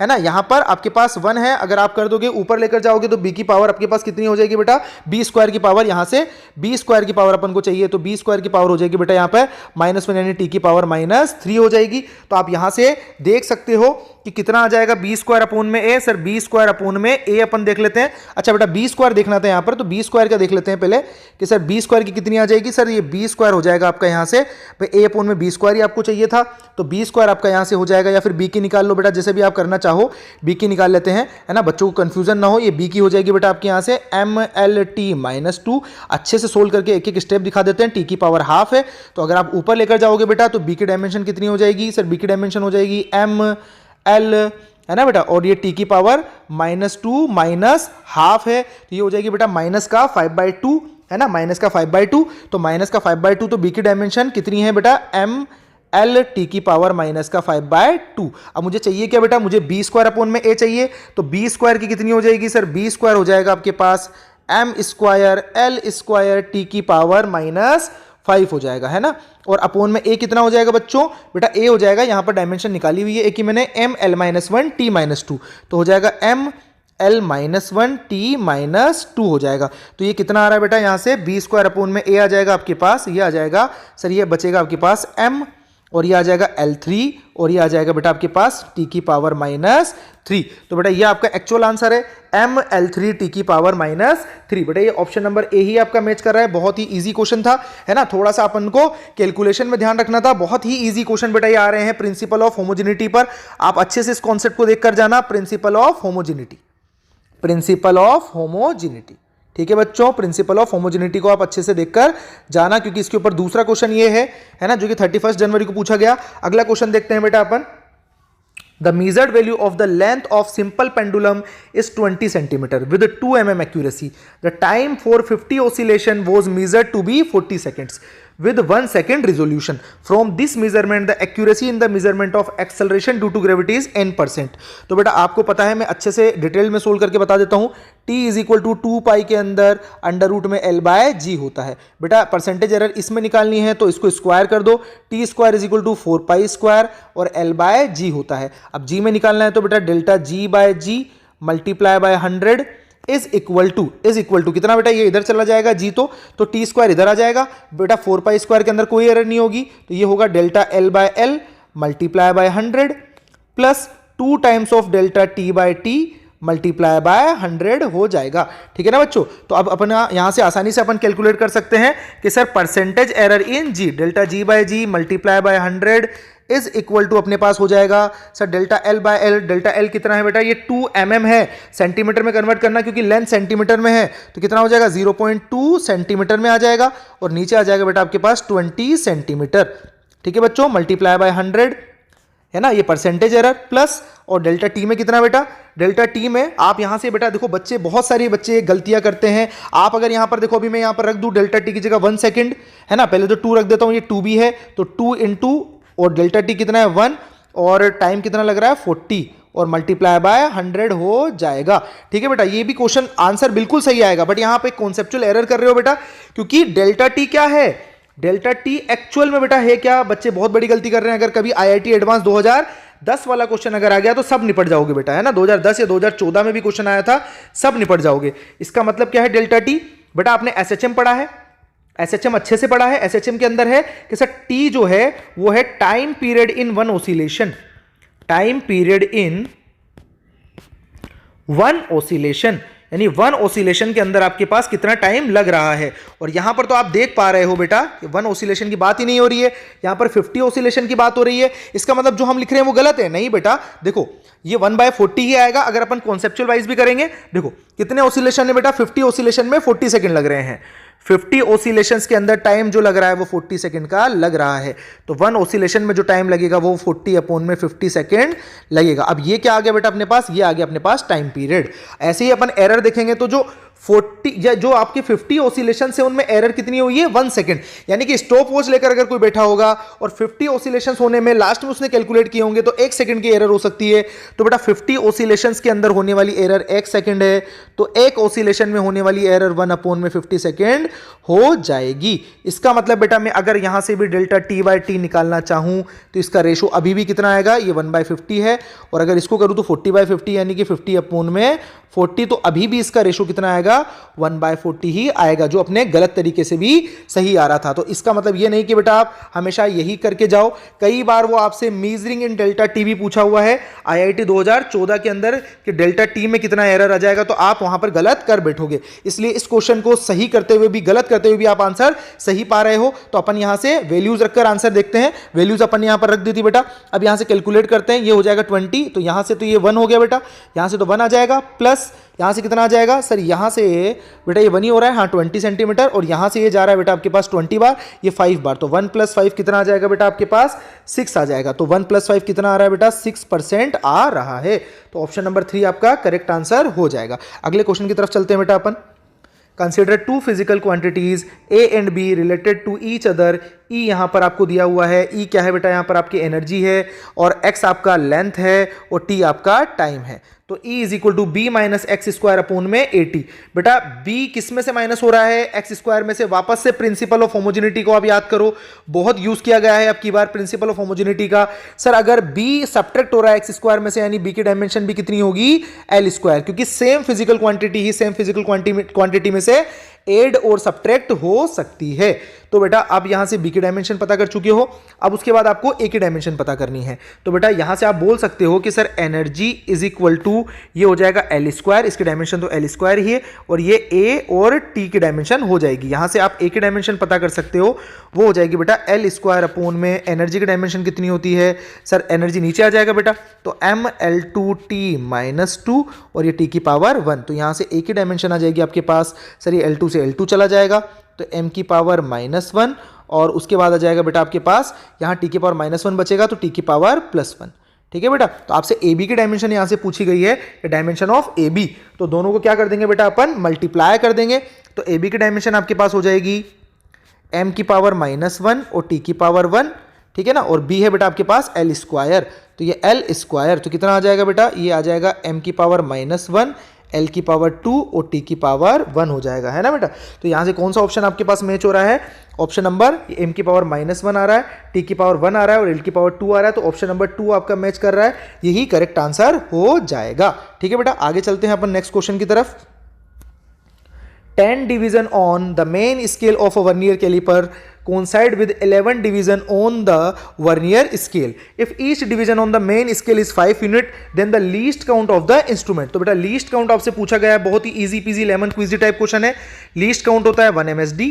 है ना, यहां पर आपके पास 1 है। अगर आप कर दोगे ऊपर लेकर जाओगे तो b की पावर आपके पास कितनी हो जाएगी बेटा, b स्क्वायर की पावर, यहां से b स्क्वायर की पावर अपन को चाहिए, तो b स्क्वायर की पावर हो जाएगी बेटा यहां पर -1 यानी t की पावर -3 हो जाएगी। तो आप यहां से देख सकते हो कि कितना आ जाएगा b स्क्वायर अपॉन में a, sir b square upon में a अपन देख लेते हैं। अच्छा बेटा b स्क्वायर देखना था यहां पर, तो b स्क्वायर का देख लेते हैं पहले कि सर b स्क्वायर की कितनी आ जाएगी, सर ये b स्क्वायर हो जाएगा आपका यहां से, a अपॉन में b स्क्वायर ही आपको चाहिए था, तो b स्क्वायर आपका यहां से हो जाएगा, या फिर b की निकाल लो बेटा, जैसे भी आप करना चाहो b की निकाल लेते हैं, है ना, बच्चों को कंफ्यूजन ना हो। ये b की हो जाएगी बेटा आपके यहां से mlt -2। अच्छे से सोल्व करके एक एक स्टेप दिखा देते हैं, t की पावर हाफ है, तो अगर आप ऊपर लेकर जाओगे बेटा तो b की डायमेंशन कितनी हो जाएगी सर, b की डायमेंशन हो जाएगी ml, है ना बेटा, और ये t की पावर -2 माइनस हाफ है, तो ये हो जाएगी बेटा माइनस का 5/2, है ना, माइनस का 5/2, तो माइनस का 5/2, तो b की डायमेंशन कितनी है बेटा, ml t की पावर माइनस का 5/2। अब मुझे चाहिए क्या बेटा, मुझे b स्क्वायर अपॉन में a चाहिए, तो b स्क्वायर की कितनी हो जाएगी सर, b स्क्वायर हो जाएगा आपके पास m square l square t की पावर -5 हो जाएगा, है ना, और अपॉन में a कितना हो जाएगा बच्चों, बेटा a हो जाएगा, यहां पर डायमेंशन निकाली हुई है a की मैंने, ml -1 t -2, तो हो जाएगा ml -1 t -2 हो जाएगा। तो ये कितना आ रहा है बेटा, यहां से b स्क्वायर अपॉन में a आ जाएगा आपके पास, ये आ जाएगा सर, ये बचेगा आपके पास और ये आ जाएगा L3 और ये आ जाएगा बेटा आपके पास t की पावर -3। तो बेटा ये आपका एक्चुअल आंसर है mL3 t की पावर -3। बेटा ये ऑप्शन नंबर ए ही आपका मैच कर रहा है। बहुत ही इजी क्वेश्चन था, है ना। थोड़ा सा अपन को कैलकुलेशन में ध्यान रखना था। बहुत ही इजी क्वेश्चन बेटा ये आ रहे हैं प्रिंसिपल ऑफ होमोजेनिटी पर। आप अच्छे से इस कॉन्सेप्ट को देखकर जाना, principle of homogeneity, principle of homogeneity. ठीक है बच्चों, प्रिंसिपल ऑफ होमोजेनिटी को आप अच्छे से देखकर जाना, क्योंकि इसके ऊपर दूसरा क्वेश्चन ये है ना, जो कि 31 जनवरी को पूछा गया। अगला क्वेश्चन देखते हैं बेटा अपन। The measured value of the length of simple pendulum is 20 centimeter with 2 mm accuracy. The time for 50 oscillation was measured to be 40 seconds with 1 second resolution. From this measurement, the accuracy in the measurement of acceleration due to gravity is n%. तो बेटा आपको पता है, मैं अच्छे से डिटेल में सोल्व करके बता देता हूँ। t इज इक्वल टू 2 पाई के अंदर अंडर रूट में l बाय जी होता है। बेटा परसेंटेज एरर इसमें निकालनी है तो इसको स्क्वायर कर दो। t square is equal to 4 pi square और l बाय जी होता है। अब g में निकालना है तो बेटा डेल्टा g by G multiply by 100 is equal to कितना बेटा, ये इधर चला जाएगा जी, तो टी स्क्वायर इधर आ जाएगा बेटा। 4 पाई स्क्वायर के अंदर कोई एरर नहीं होगी, तो ये होगा delta L by L multiply by 100 plus 2 times of delta T by T multiply by 100 हो जाएगा। ठीक है ना बच्चों। तो अब अपन यहां से आसानी से अपन कैलकुलेट कर सकते हैं कि sir percentage error in G, delta G by G multiply by 100 is equal to अपने पास हो जाएगा sir delta L by L. Delta L कितना है बेटा, ये 2 mm है। सेंटीमीटर में कन्वर्ट करना क्योंकि लेंथ सेंटीमीटर में है, तो कितना हो जाएगा 0.2 सेंटीमीटर में आ जाएगा और नीचे आ जाएगा बेटा आपके पास 20 सेंटीमीटर। ठीक है बच्चों, मल्टीप्लाई बाय 100 है ना, ये परसेंटेज एरर प्लस और डेल्टा टी में कितना बेटा, डेल्टा टी में आप यहां से बेटा देखो, बच्चे बहुत सारे बच्चे गलतियां करते हैं। आप अगर यहां पर देखो, अभी मैं यहां पर रख दूं डेल्टा टी की जगह 1 सेकंड, है ना, पहले तो 2 रख देता हूं, ये 2 भी है तो 2 इंटू और डेल्टा टी कितना है 1 और टाइम कितना लग रहा है 40 और मल्टीप्लाई बाय 100 हो जाएगा। ठीक है बेटा, ये भी क्वेश्चन आंसर बिल्कुल सही आएगा, बट यहां पे कॉन्सेप्चुअल एरर कर रहे हो बेटा, क्योंकि डेल्टा टी क्या है, डेल्टा टी एक्चुअल में बेटा है क्या। बच्चे बहुत बड़ी गलती कर रहे हैं। अगर कभी आईआईटी एडवांस 2010 वाला क्वेश्चन अगर आ गया तो सब निपट जाओगे बेटा, है ना। 2010 या 2014 में भी क्वेश्चन आया था, सब निपट जाओगे। इसका मतलब क्या है, डेल्टा टी बेटा आपने एसएचएम पढ़ा है, एसएचएम अच्छे से पढ़ा है। एसएचएम के अंदर है कि सर टी जो है वो है time period in one oscillation, time period in one oscillation, यानी वन ऑसिलेशन के अंदर आपके पास कितना टाइम लग रहा है। और यहां पर तो आप देख पा रहे हो बेटा कि वन ऑसिलेशन की बात ही नहीं हो रही है, यहां पर 50 ऑसिलेशन की बात हो रही है। इसका मतलब जो हम लिख रहे हैं वो गलत है। नहीं बेटा, देखो ये 1/40 ही आएगा अगर अपन कॉन्सेप्चुअल वाइज भी करेंगे। देखो कितने ऑसिलेशन है बेटा, 50 ऑसिलेशन में 40 सेकंड लग रहे हैं। 50 ऑसिलेशंस के अंदर टाइम जो लग रहा है वो 40 सेकंड का लग रहा है, तो वन ऑसिलेशन में जो टाइम लगेगा वो 40 अपॉन में 50 सेकंड लगेगा। अब ये क्या आ गया बेटा अपने पास, ये आ गया अपने पास टाइम पीरियड। ऐसे ही अपन एरर देखेंगे तो जो 40 या जो आपके 50 ऑसिलेशन से उनमें एरर कितनी हुई है 1 सेकंड, यानी कि स्टॉप वॉच लेकर अगर कोई बैठा होगा और 50 ऑसिलेशंस होने में लास्ट में उसने कैलकुलेट किए होंगे तो 1 सेकंड की एरर हो सकती है। तो बेटा 50 ऑसिलेशंस के अंदर होने वाली एरर 1 सेकंड है, तो एक ऑसिलेशन में होने वाली एरर 1 अपॉन में 50 सेकंड हो जाएगी। इसका मतलब बेटा मैं अगर यहां से भी डेल्टा टी बाय टी निकालना चाहूं तो इसका रेशो अभी भी कितना आएगा, ये 1/50 है, और अगर इसको करूं तो 40/50 यानी कि 50 अपॉन में 40, तो अभी भी इसका रेशो कितना आएगा 1/40 ही आएगा, जो अपने गलत तरीके से भी सही आ रहा था। तो इसका मतलब ये नहीं कि बेटा आप हमेशा यही करके जाओ। कई बार वो आपसे मीजरिंग इन डेल्टा टी भी पूछा हुआ है आईआईटी 2014 के अंदर कि डेल्टा टी में कितना एरर आ जाएगा, तो आप वहां पर गलत कर बैठोगे। इसलिए इस क्वेश्चन को सही करते हुए भी गलत करते हुए भी आप आंसर सही पा रहे हो। तो अपन यहां से वैल्यूज रखकर आंसर देखते हैं। वैल्यूज अपन यहां पर रख दी थी बेटा, अब यहां से कैलकुलेट करते हैं। ये हो जाएगा 20, तो यहां से तो ये 1 हो गया बेटा, यहां से तो 1 आ जाएगा, प्लस यहां से कितना आ जाएगा सर, यहां से बेटा ये 1 ही हो रहा है, हाँ 20 सेंटीमीटर, और यहां से ये जा रहा है बेटा आपके पास 20 बार, ये 5 बार, तो 1 + 5 कितना आ जाएगा बेटा आपके पास 6 आ जाएगा। तो 1 + 5 कितना आ रहा है बेटा 6% आ रहा है। तो ऑप्शन नंबर 3 आपका करेक्ट आंसर हो जाएगा। अगले क्वेश्चन की तरफ चलते हैं बेटा अपन। Consider 2 physical quantities A and B related to each other. E यहां पर आपको दिया हुआ है, E क्या है बेटा, यहां पर आपकी एनर्जी है, और X आपका लेंथ है, और T आपका टाइम है। तो E = B - x² अपॉन में 80। बेटा B किस में से माइनस हो रहा है, x² में से। वापस से प्रिंसिपल ऑफ होमोजेनिटी को आप याद करो, बहुत यूज किया गया है अब की बार प्रिंसिपल ऑफ होमोजेनिटी का। सर अगर B सब्ट्रैक्ट हो रहा है x² में से, यानी B की डायमेंशन भी कितनी होगी L², क्योंकि सेम फिजिकल क्वांटिटी ही सेम फिजिकल क्वांटिटी में से एड और सब्ट्रैक्ट हो सकती है। तो बेटा अब यहां से बी की डायमेंशन पता कर चुके हो, अब उसके बाद आपको ए की डायमेंशन पता करनी है। तो बेटा यहां से आप बोल सकते हो कि sir energy is equal to ये हो जाएगा एल स्क्वायर, इसकी डायमेंशन तो एल स्क्वायर ही है, और ये ए और टी की डायमेंशन हो जाएगी। यहां से आप ए की डायमेंशन पता कर सकते हो, वो हो जाएगी बेटा एल स्क्वायर अपॉन में एनर्जी की डायमेंशन कितनी होती है सर, एनर्जी नीचे आ जाएगा बेटा, तो M L two T minus two और ये टी की पावर 1। तो यहां से ए की डायमेंशन आ जाएगी आपके पास सर, ये L2 से L2 चला जाएगा तो m की पावर -1, और उसके बाद आ जाएगा बेटा आपके पास यहाँ t की पावर -1 बचेगा तो t की पावर +1। ठीक है बेटा, तो आपसे ए बी की डायमेंशन यहां से पूछी गई है, डायमेंशन ऑफ ए बी, तो दोनों को क्या कर देंगे बेटा अपन मल्टीप्लाई कर देंगे। तो ए बी की डायमेंशन आपके पास हो जाएगी m की पावर -1 और t की पावर 1, ठीक है ना, और b है बेटा आपके पास एल स्क्वायर, तो ये एल स्क्वायर तो कितना आ जाएगा बेटा, ये आ जाएगा m की पावर -1, L की पावर 2 और T की पावर 1 हो जाएगा, है ना बेटा। तो यहां से कौन सा ऑप्शन आपके पास मैच हो रहा है, ऑप्शन नंबर m की पावर -1 आ रहा है, T की पावर 1 आ रहा है और L की पावर 2 आ रहा है, तो ऑप्शन नंबर 2 आपका मैच कर रहा है, यही करेक्ट आंसर हो जाएगा। ठीक है बेटा, आगे चलते हैं अपन नेक्स्ट क्वेश्चन की तरफ। 10 division on the main scale of a vernier caliper coincide with 11 division on the vernier scale. If each division on the main scale is 5 unit, then the least count of the instrument. तो बेटा लीस्ट काउंट आपसे पूछा गया है, बहुत ही easy peasy lemon squeezy type question है। लीस्ट काउंट होता है 1 MSD,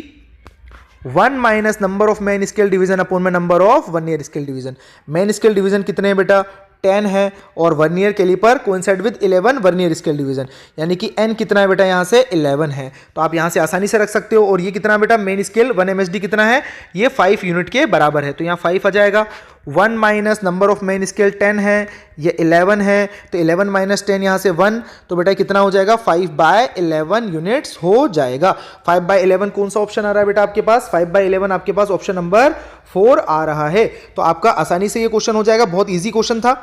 1 minus number of main scale division upon में number of vernier scale division. Main scale division कितने हैं बेटा 10 है, और vernier caliper coincide with 11 vernier scale division, यानी कि n कितना है बेटा यहाँ से 11 है, तो आप यहाँ से आसानी से रख सकते हो। और ये कितना बेटा मेन स्केल 1 MSD कितना है, ये 5 यूनिट के बराबर है, तो यहाँ 5 आ जाएगा। 1 minus number of main scale 10 है, ये 11 है, तो 11 माइनस 10 यहाँ से 1, तो बेटा कितना हो जाएगा 5/11 यूनिट्स हो जाएगा। 5/11 कौन सा ऑप्शन आ रहा है बेटा आपके पास, 5/11 आपके पास ऑप्शन नंबर 4 आ रहा है। तो आपका आसानी से ये क्वेश्चन हो जाएगा, बहुत ईजी क्वेश्चन था।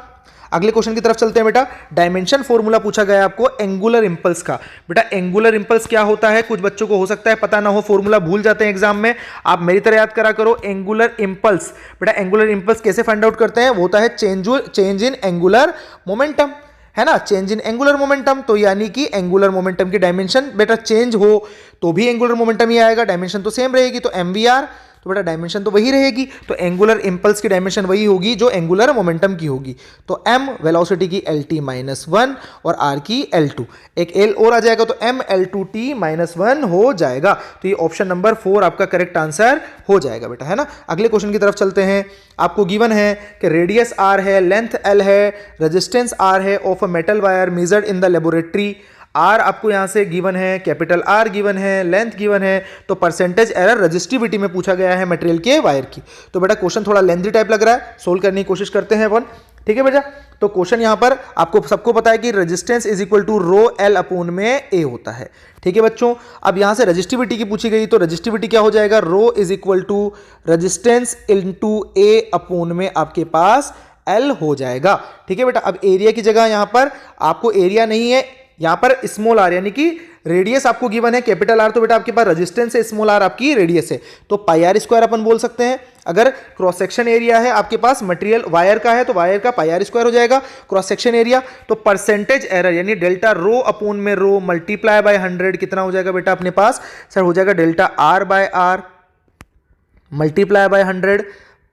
अगले क्वेश्चन की तरफ चलते हैं बेटा। डायमेंशन फॉर्मूला पूछा गया है आपको एंगुलर इंपल्स का। बेटा एंगुलर इंपल्स क्या होता है, कुछ बच्चों को हो सकता है पता ना हो, फॉर्मूला भूल जाते हैं एग्जाम में, आप मेरी तरह याद करा करो। एंगुलर इंपल्स, बेटा एंगुलर इंपल्स कैसे फाइंड आउट करते हैं, वो होता है चेंज इन एंगुलर मोमेंटम, है ना, चेंज इन एंगुलर मोमेंटम। तो यानी कि एंगुलर मोमेंटम की डायमेंशन बेटा चेंज हो तो भी एंगुलर मोमेंटम ही आएगा, डायमेंशन तो सेम रहेगी, तो MVR, तो बेटा डायमेंशन तो वही रहेगी, तो एंगुलर इंपल्स की डायमेंशन वही होगी जो एंगुलर मोमेंटम की होगी। तो m वेलोसिटी की LT-1 और r की L2, एक L और आ जाएगा, तो m L2T-1 हो जाएगा। तो ये ऑप्शन नंबर 4 आपका करेक्ट आंसर हो जाएगा बेटा, है ना। अगले क्वेश्चन की तरफ चलते हैं। आपको गिवन है कि रेडियस r है, लेंथ L है, रेजिस्टेंस r है of a metal wire measured in the laboratory. R आपको यहां से गिवन है, कैपिटल आर गिवन है, लेंथ गिवन है, तो परसेंटेज एरर रजिस्टिविटी में पूछा गया है मटेरियल के वायर की। तो बेटा क्वेश्चन थोड़ा लेंथी टाइप लग रहा है, सोल्व करने की कोशिश करते हैं अपन, ठीक है बेटा। तो क्वेश्चन यहां पर आपको सबको पता है कि resistance is equal to rho L upon में ए होता है, ठीक है बच्चों। अब यहां से रजिस्टिविटी की पूछी गई, तो रजिस्टिविटी क्या हो जाएगा, rho is equal to resistance into A upon में आपके पास एल हो जाएगा, ठीक है बेटा। अब एरिया की जगह यहां पर आपको एरिया नहीं है, यहां पर स्मॉल आर यानी कि रेडियस आपको गिवन है कैपिटल आर, तो बेटा आपके पास रेजिस्टेंस है, स्मॉल आर आपकी रेडियस है, तो पाई आर स्क्वायर अपन बोल सकते हैं। अगर क्रॉस सेक्शन एरिया है आपके पास मटेरियल वायर का है, तो वायर का पाई आर स्क्वायर हो जाएगा क्रॉस सेक्शन एरिया। तो परसेंटेज एरर यानी डेल्टा रो अपॉन में रो मल्टीप्लाई बाय 100 कितना हो जाएगा बेटा अपने पास, सर हो जाएगा delta R by R multiply by 100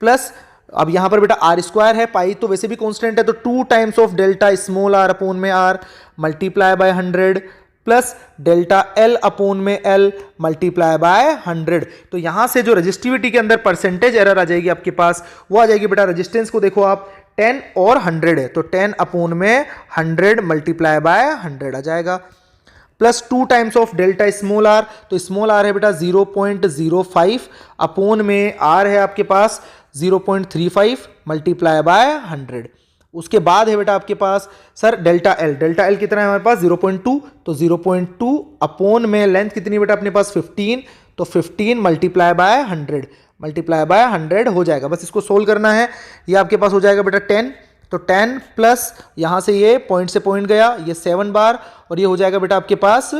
plus, अब यहां पर बेटा आर स्क्वायर है, पाई तो वैसे भी कांस्टेंट है, तो 2 times of delta small R upon में R multiply by 100 plus delta L upon में एल मल्टीप्लाई बाय 100। तो यहां से जो रजिस्टिविटी के अंदर परसेंटेज एरर आ जाएगी आपके पास, वो आ जाएगी बेटा, रेजिस्टेंस को देखो आप 10 और 100 है, तो 10 अपॉन में 100 मल्टीप्लाई बाय 100 आ जाएगा, plus 2 times of delta small R, तो स्मॉल आर है बेटा 0.05 अपॉन में आर है आपके पास 0.35 मल्टीप्लाई बाय 100। उसके बाद है बेटा आपके पास sir delta L, delta L कितना है हमारे पास 0.2, तो 0.2 अपॉन में लेंथ कितनी बेटा अपने पास 15, तो 15 मल्टीप्लाई बाय 100 मल्टीप्लाई बाय 100 हो जाएगा। बस इसको सोल्व करना है, ये आपके पास हो जाएगा बेटा 10, तो 10 प्लस यहाँ से ये पॉइंट से पॉइंट गया, ये 7 बार, और ये हो जाएगा बेटा आपके पास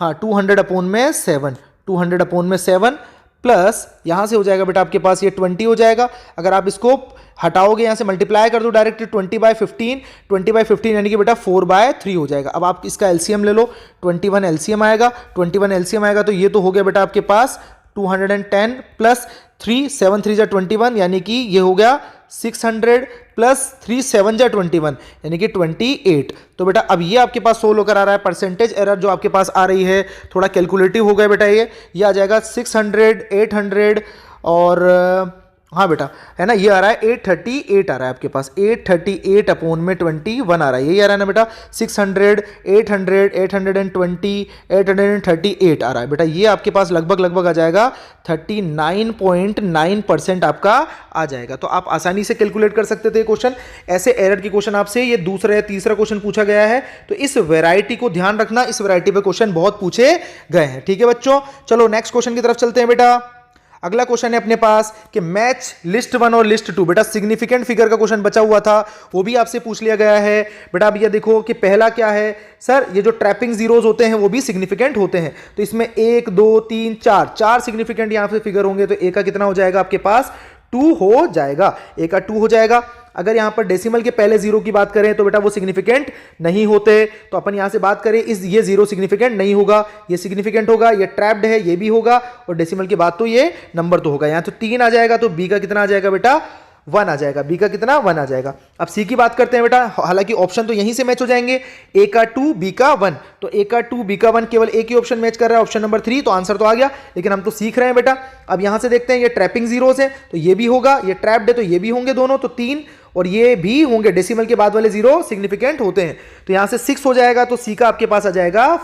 हाँ 200 अपॉन में 7, 200 अपॉन में 7 प्लस यहाँ से हो जाएगा बेटा आपके पास ये 20 हो जाएगा। अगर आप इसको हटाओगे यहाँ से, मल्टीप्लाई कर दो डायरेक्ट 20/15, 20/15 यानी कि बेटा 4/3 हो जाएगा। अब आप इसका एलसीएम ले लो, 21 एलसीएम आएगा, 21 एलसीएम आएगा तो ये तो हो गया बेटा आपके पास 210 प्लस 3 7 3 जा 21 यानी कि ये हो गया 600 प्लस 3 7 जा 21 यानी कि 28। तो बेटा अब ये आपके पास सोल्व होकर आ रहा है, परसेंटेज एरर जो आपके पास आ रही है थोड़ा कैलकुलेटिव हो गया बेटा, ये आ जाएगा 600 800 और हाँ बेटा है ना, ये आ रहा है 838 आ रहा है आपके पास, 838 अपॉन में 21 आ रहा है, यही आ रहा है ना बेटा, 600 800 820 838 आ रहा है बेटा, ये आपके पास लगभग आ जाएगा 39.9% आपका आ जाएगा। तो आप आसानी से कैलकुलेट कर सकते थे क्वेश्चन, ऐसे एरर की क्वेश्चन आपसे ये दूसरा या तीसरा क्वेश्चन पूछा गया है, तो इस वैरायटी को ध्यान रखना, इस वैरायटी पे क्वेश्चन बहुत पूछे गए हैं। ठीक है बच्चों, चलो नेक्स्ट क्वेश्चन की तरफ चलते हैं बेटा। अगला क्वेश्चन है अपने पास कि मैच लिस्ट 1 और लिस्ट 2, बेटा सिग्निफिकेंट फिगर का क्वेश्चन बचा हुआ था, वो भी आपसे पूछ लिया गया है बेटा। अब ये देखो कि पहला क्या है सर, ये जो ट्रैपिंग जीरोज होते हैं वो भी सिग्निफिकेंट होते हैं, तो इसमें 1 2 3 4 सिग्निफिकेंट यहां पे फिगर होंगे, तो ए का कितना हो जाएगा आपके पास 2 हो जाएगा, ए का 2 हो जाएगा। अगर यहां पर डेसिमल के पहले जीरो की बात करें तो बेटा वो सिग्निफिकेंट नहीं होते, तो अपन यहां से बात करें इस ये जीरो सिग्निफिकेंट नहीं होगा, ये सिग्निफिकेंट होगा, ये ट्रैप्ड है ये भी होगा, और डेसिमल के बाद तो ये नंबर तो होगा। यहां तो 3 आ जाएगा, तो बी का कितना आ जाएगा बेटा 1 आ जाएगा, बी का कितना 1 आ जाएगा। अब सी की बात करते हैं बेटा, हालांकि ऑप्शन तो यहीं से मैच हो जाएंगे, ए का 2 बी का 1, तो ए का 2 बी का 1 केवल एक ही ऑप्शन मैच कर रहा है, ऑप्शन नंबर 3, तो आंसर तो आ गया, लेकिन हम तो सीख रहे हैं बेटा। अब यहां से देखते हैं ये ट्रैपिंग जीरोस है तो ये भी होगा, ये ट्रैप्ड है तो ये भी होंगे दोनों, तो 3 और ये भी होंगे, डेसिमल के बाद वाले जीरो सिग्निफिकेंट होते हैं, तो यहां से 6 हो जाएगा, तो सी का आपके पास आ जाएगा,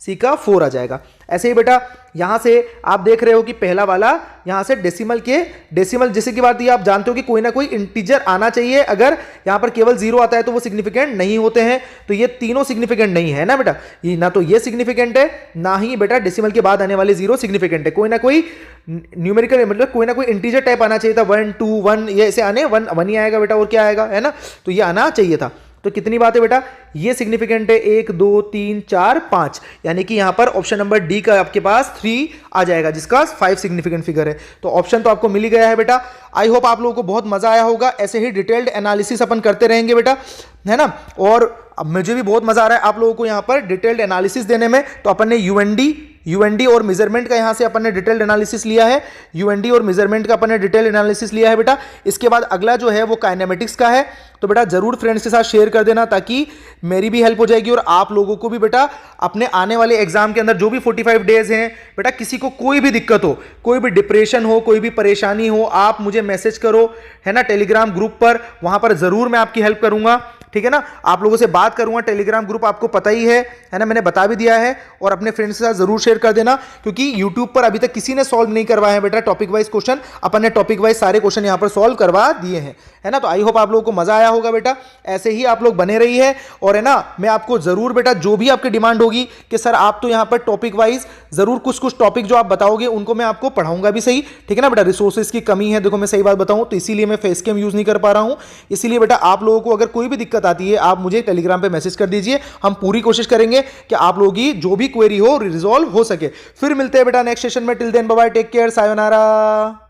सी का 4 आ जाएगा। ऐसे ही बेटा यहां से आप देख रहे हो कि पहला वाला यहां से डेसिमल जैसे की बात ये आप जानते हो कि कोई ना कोई इंटीजर आना चाहिए, अगर यहां पर केवल जीरो आता है तो वो सिग्निफिकेंट नहीं होते हैं, तो ये तीनों सिग्निफिकेंट नहीं है ना बेटा, ये ना तो ये सिग्निफिकेंट है ना ही बेटा डेसिमल के बाद आने वाले जीरो सिग्निफिकेंट है, कोई ना कोई न्यूमेरिकल मतलब कोई ना कोई इंटीजर टाइप आना चाहिए था, 1 2 1 ये ऐसे आने, 1 ही आएगा बेटा, और क्या आएगा है ना, तो ये आना चाहिए था। तो कितनी बात है बेटा, ये सिग्निफिकेंट है 1 2 3 4 5, यानी कि यहां पर ऑप्शन नंबर डी का आपके पास 3 आ जाएगा, जिसका 5 सिग्निफिकेंट फिगर है। तो ऑप्शन तो आपको मिल ही गया है बेटा। आई होप आप लोगों को बहुत मजा आया होगा, ऐसे ही डिटेल्ड एनालिसिस अपन करते रहेंगे बेटा, है ना। और अब मुझे भी बहुत मजा आ रहा है आप लोगों को यहां पर डिटेल्ड एनालिसिस देने में। तो अपन ने यूएनडी और मेजरमेंट का यहां से अपन ने डिटेल्ड एनालिसिस लिया है, यूएनडी और मेजरमेंट का अपन ने डिटेल्ड एनालिसिस लिया है बेटा। इसके बाद अगला जो है वो काइनेमेटिक्स का है, तो बेटा जरूर फ्रेंड्स के साथ शेयर कर देना, ताकि मेरी भी हेल्प हो जाएगी और आप लोगों को भी बेटा अपने आने वाले एग्जाम के अंदर जो भी 45 डेज हैं बेटा, किसी को कोई भी दिक्कत हो, कोई भी डिप्रेशन हो, कोई भी परेशानी हो, आप मुझे मैसेज करो, है ना, टेलीग्राम ग्रुप पर, वहां पर जरूर मैं आपकी हेल्प करूंगा, ठीक है ना। आप लोगों से बात करूंगा, टेलीग्राम ग्रुप आपको पता ही है ना, मैंने बता भी दिया है, और अपने फ्रेंड्स के साथ जरूर शेयर कर देना, क्योंकि यूट्यूब पर अभी तक किसी ने सॉल्व नहीं करवाया है बेटा टॉपिक वाइज क्वेश्चन, अपन ने टॉपिक वाइज सारे क्वेश्चन यहां पर सॉल्व करवा दिए हैं, है ना। तो आई होप आप लोगों को मजा आया होगा बेटा, ऐसे ही आप लोग बने रही है, और है ना मैं आपको जरूर बेटा जो भी आपकी डिमांड होगी कि सर आप तो यहां पर टॉपिक वाइज जरूर कुछ टॉपिक जो आप बताओगे उनको मैं आपको पढ़ाऊंगा भी सही, ठीक है ना बेटा। रिसोर्सेज की कमी है, देखो मैं सही बात बताऊं तो इसीलिए मैं फेस कैम यूज नहीं कर पा रहा हूं, इसीलिए बेटा आप लोगों को अगर कोई भी दिक्कत आती है आप मुझे टेलीग्राम पे मैसेज कर दीजिए, हम पूरी कोशिश करेंगे कि आप लोगों की जो भी क्वेरी हो रिजॉल्व हो सके। फिर मिलते हैं बेटा नेक्स्ट सेशन में, till then bye bye, take care, sayonara.